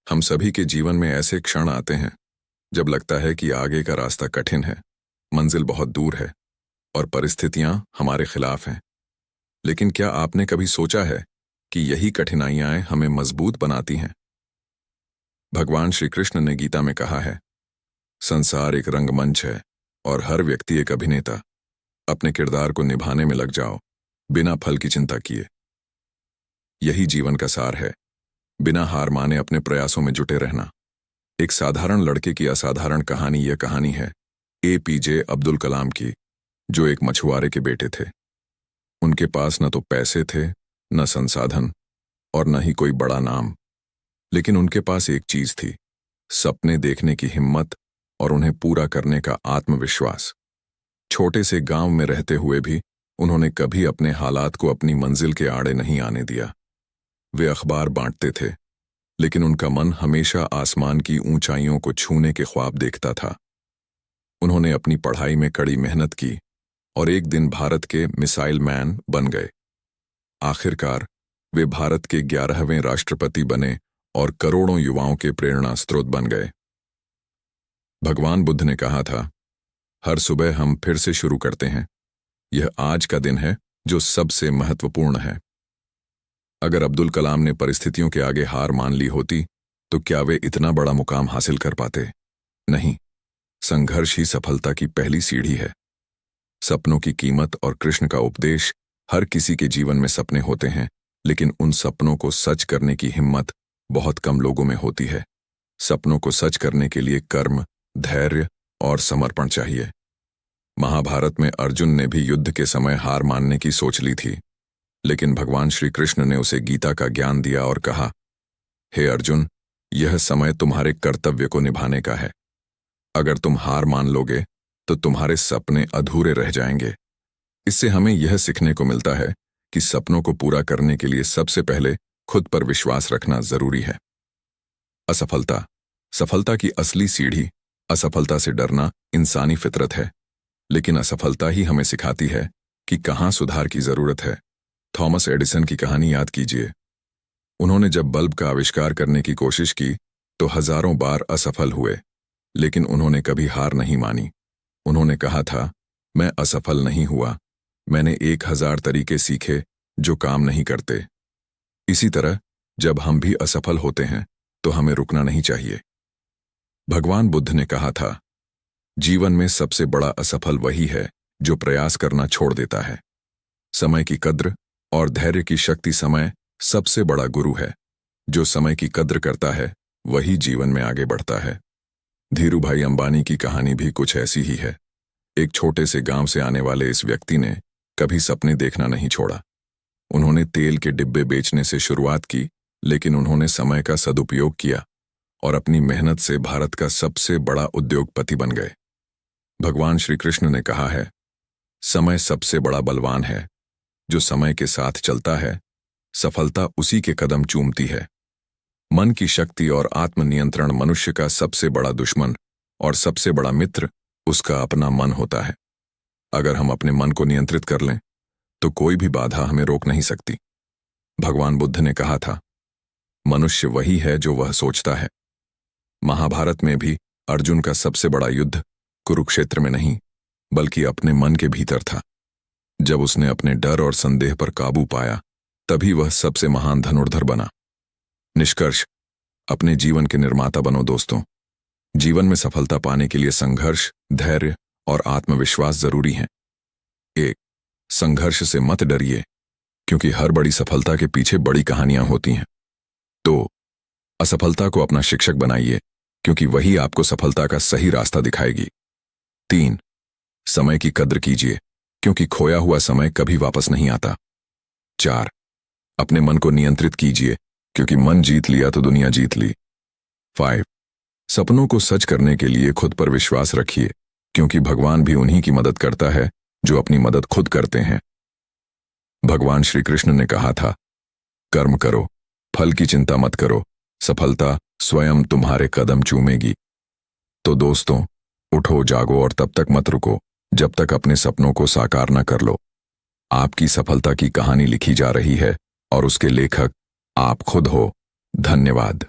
हम सभी के जीवन में ऐसे क्षण आते हैं जब लगता है कि आगे का रास्ता कठिन है, मंजिल बहुत दूर है और परिस्थितियां हमारे खिलाफ हैं। लेकिन क्या आपने कभी सोचा है कि यही कठिनाइयां हमें मजबूत बनाती हैं? भगवान श्री कृष्ण ने गीता में कहा है, संसार एक रंगमंच है और हर व्यक्ति एक अभिनेता। अपने किरदार को निभाने में लग जाओ, बिना फल की चिंता किए। यही जीवन का सार है, बिना हार माने अपने प्रयासों में जुटे रहना। एक साधारण लड़के की असाधारण कहानी यह कहानी है APJ अब्दुल कलाम की, जो एक मछुआरे के बेटे थे। उनके पास न तो पैसे थे, न संसाधन और न ही कोई बड़ा नाम, लेकिन उनके पास एक चीज थी, सपने देखने की हिम्मत और उन्हें पूरा करने का आत्मविश्वास। छोटे से गांव में रहते हुए भी उन्होंने कभी अपने हालात को अपनी मंजिल के आड़े नहीं आने दिया। वे अखबार बांटते थे, लेकिन उनका मन हमेशा आसमान की ऊंचाइयों को छूने के ख्वाब देखता था। उन्होंने अपनी पढ़ाई में कड़ी मेहनत की और एक दिन भारत के मिसाइल मैन बन गए। आखिरकार वे भारत के 11वें राष्ट्रपति बने और करोड़ों युवाओं के प्रेरणा स्रोत बन गए। भगवान बुद्ध ने कहा था, हर सुबह हम फिर से शुरू करते हैं। यह आज का दिन है जो सबसे महत्वपूर्ण है। अगर अब्दुल कलाम ने परिस्थितियों के आगे हार मान ली होती तो क्या वे इतना बड़ा मुकाम हासिल कर पाते? नहीं, संघर्ष ही सफलता की पहली सीढ़ी है। सपनों की कीमत और कृष्ण का उपदेश। हर किसी के जीवन में सपने होते हैं, लेकिन उन सपनों को सच करने की हिम्मत बहुत कम लोगों में होती है। सपनों को सच करने के लिए कर्म, धैर्य और समर्पण चाहिए। महाभारत में अर्जुन ने भी युद्ध के समय हार मानने की सोच ली थी, लेकिन भगवान श्री कृष्ण ने उसे गीता का ज्ञान दिया और कहा, हे अर्जुन, यह समय तुम्हारे कर्तव्य को निभाने का है। अगर तुम हार मान लोगे तो तुम्हारे सपने अधूरे रह जाएंगे। इससे हमें यह सीखने को मिलता है कि सपनों को पूरा करने के लिए सबसे पहले खुद पर विश्वास रखना जरूरी है। असफलता, सफलता की असली सीढ़ी। असफलता से डरना इंसानी फितरत है, लेकिन असफलता ही हमें सिखाती है कि कहाँ सुधार की जरूरत है। थॉमस एडिसन की कहानी याद कीजिए। उन्होंने जब बल्ब का आविष्कार करने की कोशिश की तो हजारों बार असफल हुए, लेकिन उन्होंने कभी हार नहीं मानी। उन्होंने कहा था, मैं असफल नहीं हुआ, मैंने 1000 तरीके सीखे जो काम नहीं करते। इसी तरह जब हम भी असफल होते हैं तो हमें रुकना नहीं चाहिए। भगवान बुद्ध ने कहा था, जीवन में सबसे बड़ा असफल वही है जो प्रयास करना छोड़ देता है। समय की कद्र और धैर्य की शक्ति। समय सबसे बड़ा गुरु है। जो समय की कद्र करता है वही जीवन में आगे बढ़ता है। धीरूभाई अंबानी की कहानी भी कुछ ऐसी ही है। एक छोटे से गांव से आने वाले इस व्यक्ति ने कभी सपने देखना नहीं छोड़ा। उन्होंने तेल के डिब्बे बेचने से शुरुआत की, लेकिन उन्होंने समय का सदुपयोग किया और अपनी मेहनत से भारत का सबसे बड़ा उद्योगपति बन गए। भगवान श्री कृष्ण ने कहा है, समय सबसे बड़ा बलवान है। जो समय के साथ चलता है, सफलता उसी के कदम चूमती है। मन की शक्ति और आत्मनियंत्रण मनुष्य का सबसे बड़ा दुश्मन और सबसे बड़ा मित्र उसका अपना मन होता है। अगर हम अपने मन को नियंत्रित कर लें तो कोई भी बाधा हमें रोक नहीं सकती। भगवान बुद्ध ने कहा था, मनुष्य वही है जो वह सोचता है। महाभारत में भी अर्जुन का सबसे बड़ा युद्ध कुरुक्षेत्र में नहीं, बल्कि अपने मन के भीतर था। जब उसने अपने डर और संदेह पर काबू पाया, तभी वह सबसे महान धनुर्धर बना। निष्कर्ष, अपने जीवन के निर्माता बनो दोस्तों। जीवन में सफलता पाने के लिए संघर्ष, धैर्य और आत्मविश्वास जरूरी हैं। 1. संघर्ष से मत डरिए, क्योंकि हर बड़ी सफलता के पीछे बड़ी कहानियां होती हैं। 2. असफलता को अपना शिक्षक बनाइए, क्योंकि वही आपको सफलता का सही रास्ता दिखाएगी। 3. समय की कद्र कीजिए, क्योंकि खोया हुआ समय कभी वापस नहीं आता। 4. अपने मन को नियंत्रित कीजिए, क्योंकि मन जीत लिया तो दुनिया जीत ली। 5. सपनों को सच करने के लिए खुद पर विश्वास रखिए, क्योंकि भगवान भी उन्हीं की मदद करता है जो अपनी मदद खुद करते हैं। भगवान श्री कृष्ण ने कहा था, कर्म करो, फल की चिंता मत करो, सफलता स्वयं तुम्हारे कदम चूमेगी। तो दोस्तों, उठो, जागो और तब तक मत रुको जब तक अपने सपनों को साकार न कर लो। आपकी सफलता की कहानी लिखी जा रही है और उसके लेखक आप खुद हो। धन्यवाद।